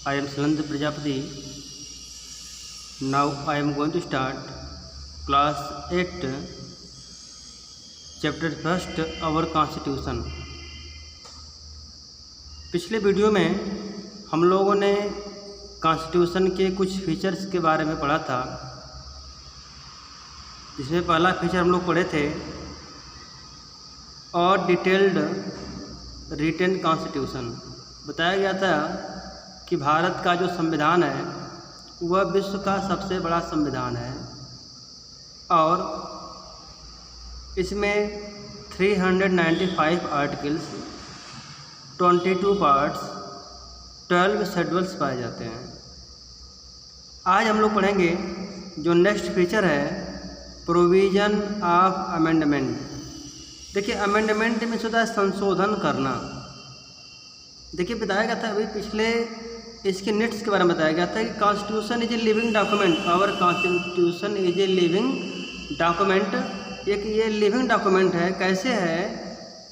I am Salandra Prajapati. Now I am going to start class 8 chapter 1 our constitution. पिछले video में हम लोगों ने कॉन्स्टिट्यूशन के कुछ फीचर्स के बारे में पढ़ा था, जिसमें पहला फीचर हम लोग पढ़े थे और डिटेल्ड रिटेन कॉन्स्टिट्यूशन। बताया गया था कि भारत का जो संविधान है वह विश्व का सबसे बड़ा संविधान है और इसमें 395 आर्टिकल्स, 22 पार्ट्स, 12 शेड्यूल्स पाए जाते हैं। आज हम लोग पढ़ेंगे जो नेक्स्ट फीचर है प्रोविज़न ऑफ अमेंडमेंट। देखिए, अमेंडमेंट में होता है संशोधन करना। देखिए, बताया गया था अभी पिछले इसके नीड्स के बारे में बताया गया था कि constitution is a living document. Our constitution is a living document. एक ये लिविंग डॉक्यूमेंट है। कैसे है?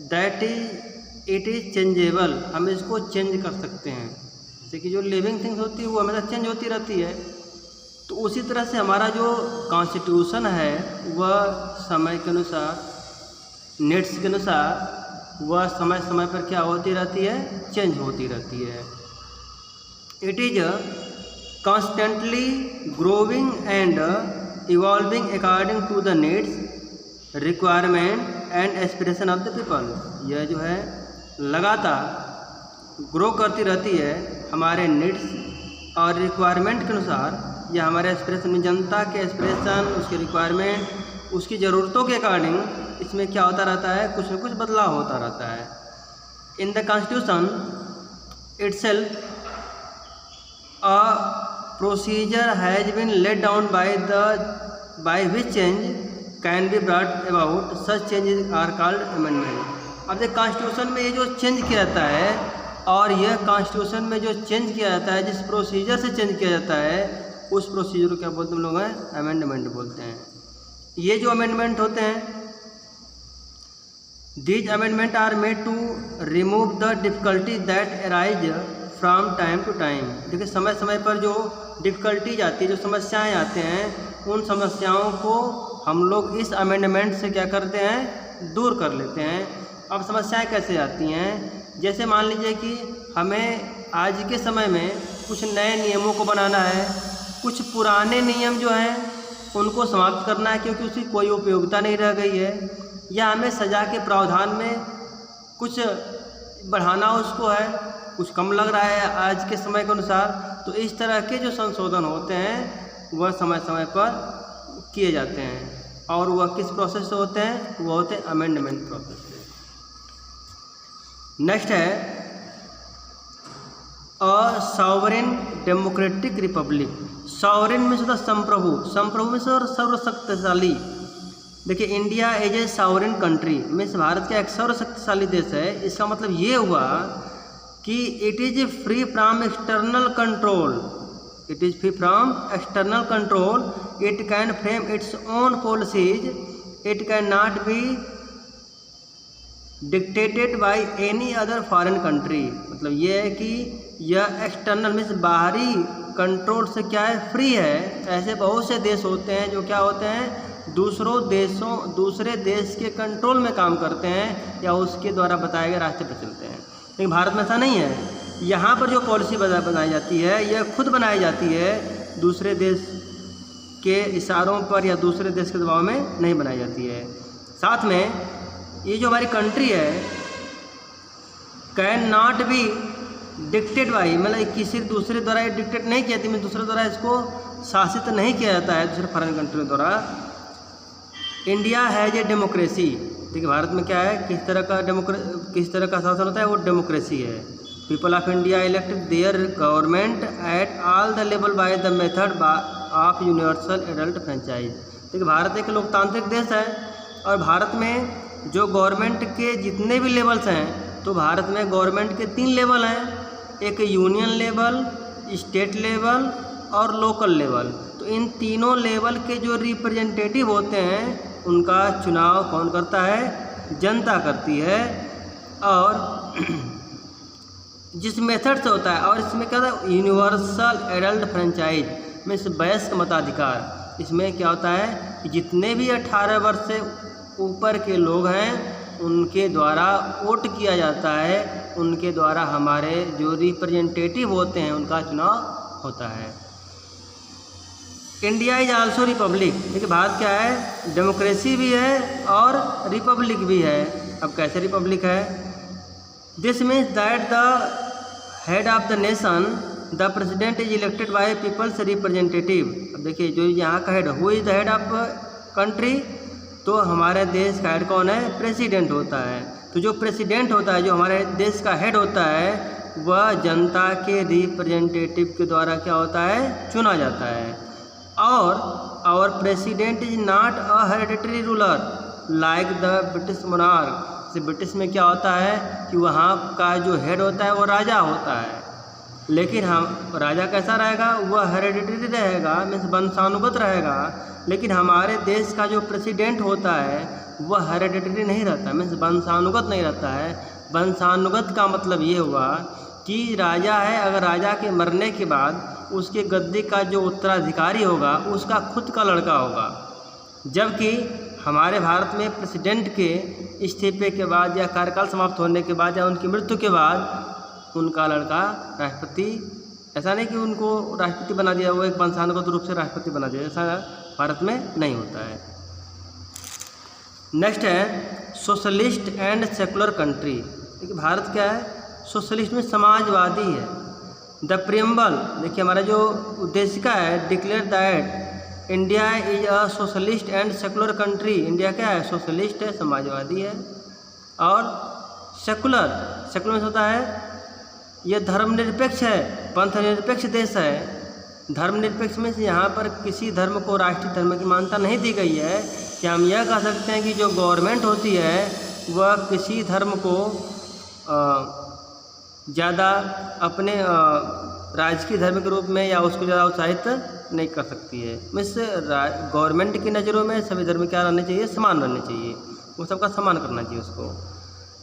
That it is changeable. हम इसको चेंज कर सकते हैं। जैसे कि जो लिविंग थिंग्स होती है वो हमेशा चेंज होती रहती है, तो उसी तरह से हमारा जो कॉन्स्टिट्यूशन है वह समय के अनुसार, नीड्स के अनुसार वह समय समय पर क्या होती रहती है? चेंज होती रहती है। It is constantly growing and evolving according to the needs, requirement and aspiration of the people. यह जो है लगातार ग्रो करती रहती है हमारे नीड्स और रिक्वायरमेंट के अनुसार, या हमारे एस्पिरेशन में जनता के एस्पिरेशन, उसके रिक्वायरमेंट, उसकी ज़रूरतों के अकॉर्डिंग इसमें क्या होता रहता है? कुछ न कुछ बदलाव होता रहता है। In the constitution itself a procedure has been let down by which change can be brought about. Such changes are called amendment. अब देखिए, कॉन्स्टिट्यूशन में ये जो चेंज किया जाता है, और यह कॉन्स्टिट्यूशन में जो चेंज किया जाता है, जिस प्रोसीजर से चेंज किया जाता है, उस प्रोसीजर को क्या बोलते हैं हम लोग? हैं अमेंडमेंट बोलते हैं। ये जो अमेंडमेंट होते हैं, these amendment are made to remove the difficulty that arise from time to time. देखिए, समय समय पर जो डिफ़िकल्टीज आती है, जो समस्याएं आते हैं, उन समस्याओं को हम लोग इस अमेंडमेंट से क्या करते हैं? दूर कर लेते हैं। अब समस्याएं कैसे आती हैं? जैसे मान लीजिए कि हमें आज के समय में कुछ नए नियमों को बनाना है, कुछ पुराने नियम जो हैं उनको समाप्त करना है क्योंकि उसकी कोई उपयोगिता नहीं रह गई है, या हमें सज़ा के प्रावधान में कुछ बढ़ाना उसको है, कुछ कम लग रहा है आज के समय के अनुसार। तो इस तरह के जो संशोधन होते हैं वह समय समय पर किए जाते हैं, और वह किस प्रोसेस से होते हैं? वह होते हैं अमेंडमेंट प्रोसेस से। नेक्स्ट है a sovereign democratic republic. Sovereign में होता संप्रभु, संप्रभु में सर्वशक्तिशाली। देखिए, India as a sovereign country में भारत का एक सर्वशक्तिशाली देश है। इसका मतलब ये हुआ कि it is free from external control. It is free from external control. It can frame its own policies. It can not be dictated by any other foreign country. मतलब ये है कि यह एक्सटर्नल मीन्स बाहरी कंट्रोल से क्या है? Free है। ऐसे बहुत से देश होते हैं जो क्या होते हैं? दूसरे देश के कंट्रोल में काम करते हैं या उसके द्वारा बताए गए रास्ते पर चलते हैं। लेकिन भारत में ऐसा नहीं है। यहाँ पर जो पॉलिसी बनाई जाती है यह खुद बनाई जाती है, दूसरे देश के इशारों पर या दूसरे देश के दबाव में नहीं बनाई जाती है। साथ में ये जो हमारी कंट्री है कैन नॉट बी डिक्टेड बाई, मतलब किसी दूसरे द्वारा ये डिक्टेट नहीं किया जाती, मैं दूसरे द्वारा इसको शासित नहीं किया जाता है दूसरे फॉरेन कंट्री द्वारा। India has a democracy. देखिए, भारत में क्या है? किस तरह का शासन होता है? वो डेमोक्रेसी है। People of India elect their government at all the level by the method of universal adult franchise. देखिए, भारत एक लोकतांत्रिक देश है और भारत में जो गवर्नमेंट के जितने भी लेवल्स हैं, तो भारत में गवर्नमेंट के 3 लेवल हैं। एक यूनियन लेवल, स्टेट लेवल और लोकल लेवल। तो इन तीनों लेवल के जो रिप्रेजेंटेटिव होते हैं उनका चुनाव कौन करता है? जनता करती है। और जिस मेथड से होता है। और इसमें क्या होता है, यूनिवर्सल एडल्ट फ्रेंचाइज में वयस्क मताधिकार। इसमें क्या होता है कि जितने भी 18 वर्ष से ऊपर के लोग हैं उनके द्वारा वोट किया जाता है, उनके द्वारा हमारे जो रिप्रेजेंटेटिव होते हैं उनका चुनाव होता है। India is also Republic. देखिए भारत क्या है, डेमोक्रेसी भी है और रिपब्लिक भी है। अब कैसे रिपब्लिक है, this means that the head of the nation the president is elected by peoples representative. अब देखिए जो यहाँ का head, who is the head of country, तो हमारे देश का हेड कौन है, प्रेसिडेंट होता है। तो जो प्रेसिडेंट होता है, जो हमारे देश का हेड होता है, वह जनता के रिप्रेजेंटेटिव के द्वारा क्या होता है, चुना जाता है। और our president is not a hereditary ruler like the British monarch. British में क्या होता है कि वहाँ का जो हेड होता है वो राजा होता है, लेकिन हम राजा कैसा रहेगा, वह हेरिडिटरी रहेगा, मीन्स वंशानुगत रहेगा। लेकिन हमारे देश का जो प्रेसिडेंट होता है वह हेरिडिटरी नहीं रहता, मीन्स वंशानुगत नहीं रहता है। वंशानुगत का मतलब ये हुआ कि राजा है, अगर राजा के मरने के बाद उसके गद्दी का जो उत्तराधिकारी होगा उसका खुद का लड़का होगा। जबकि हमारे भारत में प्रेसिडेंट के इस्तीफे के बाद या कार्यकाल समाप्त होने के बाद या उनकी मृत्यु के बाद उनका लड़का राष्ट्रपति, ऐसा नहीं कि उनको राष्ट्रपति बना दिया, वो एक वंशानुगत रूप से राष्ट्रपति बना दिया, ऐसा भारत में नहीं होता है। नेक्स्ट है सोशलिस्ट एंड सेकुलर कंट्री। देखिए भारत क्या है, सोशलिस्ट में समाजवादी है। द प्रियम्बल, देखिए हमारा जो उद्देशिका है, declare that India is a socialist and secular country. India क्या है, सोशलिस्ट है, समाजवादी है। और सेकुलर, सेकुलर में होता है यह धर्मनिरपेक्ष है, पंथ निरपेक्ष देश है। धर्मनिरपेक्ष में से यहाँ पर किसी धर्म को राष्ट्रीय धर्म की मान्यता नहीं दी गई है। कि हम यह कह सकते हैं कि जो गवर्नमेंट होती है वह किसी धर्म को ज़्यादा अपने राजकीय धर्म के रूप में या उसको ज़्यादा उत्साहित नहीं कर सकती है। मीन्स गवर्नमेंट की नज़रों में सभी धर्म क्या रहने चाहिए, समान रहने चाहिए, वो सबका समान करना चाहिए उसको।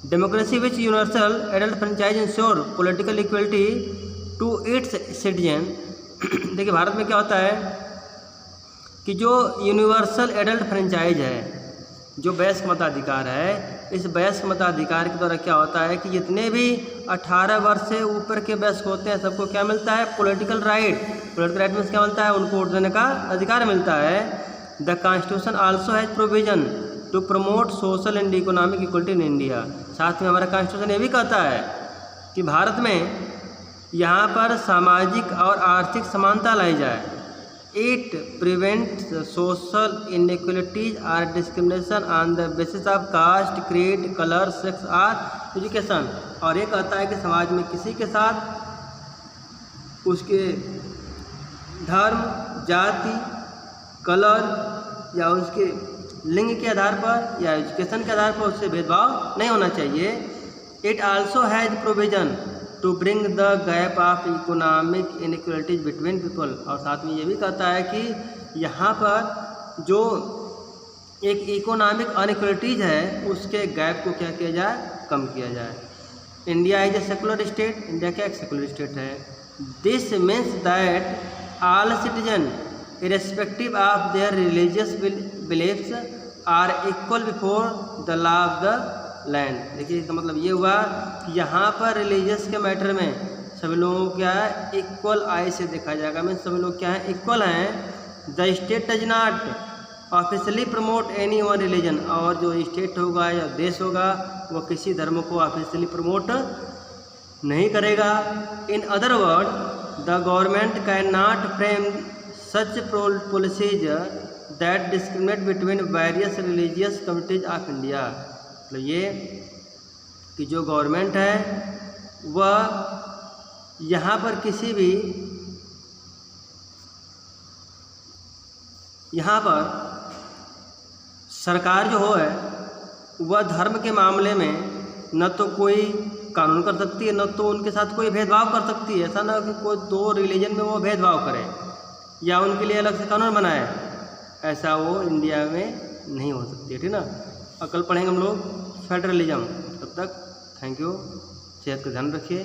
Democracy which universal adult franchise ensure political equality to its citizen. देखिए भारत में क्या होता है कि जो यूनिवर्सल एडल्ट फ्रेंचाइज है, जो वयस्क मताधिकार है, इस वयस्क मताधिकार के द्वारा क्या होता है कि जितने भी 18 वर्ष से ऊपर के वयस्क होते हैं सबको क्या मिलता है, पॉलिटिकल राइट। पॉलिटिकल राइट में क्या मिलता है, उनको वोट देने का अधिकार मिलता है। The constitution also has provision to promote social and economic equality in India. साथ में हमारा कॉन्स्टिट्यूशन ये भी कहता है कि भारत में यहाँ पर सामाजिक और आर्थिक समानता लाई जाए। It prevent social inequalities or discrimination on the basis of caste, creed, colour, sex or education. और ये कहता है कि समाज में किसी के साथ उसके धर्म, जाति, कलर या उसके लिंग के आधार पर या एजुकेशन के आधार पर उससे भेदभाव नहीं होना चाहिए। It also has provision to bring the gap of economic inequalities between people. और साथ में ये भी कहता है कि यहाँ पर जो एक इकोनॉमिक अनइक्वलिटीज है उसके गैप को क्या किया जाए, कम किया जाए। India is a secular state. India क्या एक सेकुलर स्टेट है। This means that all citizen irrespective of their religious beliefs are equal before the law of the land. देखिए इसका मतलब ये हुआ कि यहाँ पर रिलीजियस के मैटर में सभी लोगों को क्या है, इक्वल आई से देखा जाएगा। मीन सभी लोग क्या है, इक्वल हैं। The state does not officially promote any one religion. और जो स्टेट होगा या देश होगा वो किसी धर्म को ऑफिशियली प्रमोट नहीं करेगा। In other word the government can not frame such policies that discriminate between various religious communities of India. मतलब ये कि जो गवर्नमेंट है वह यहाँ पर किसी भी यहाँ पर सरकार जो हो है वह धर्म के मामले में न तो कोई कानून कर सकती है न तो उनके साथ कोई भेदभाव कर सकती है। ऐसा ना कि कोई दो रिलीजन में वो भेदभाव करे या उनके लिए अलग से कानून बनाए, ऐसा वो इंडिया में नहीं हो सकती है। ठीक ना। कल पढ़ेंगे हम लोग फेडरलिज्म। तब तक थैंक यू। सेहत का ध्यान रखिए।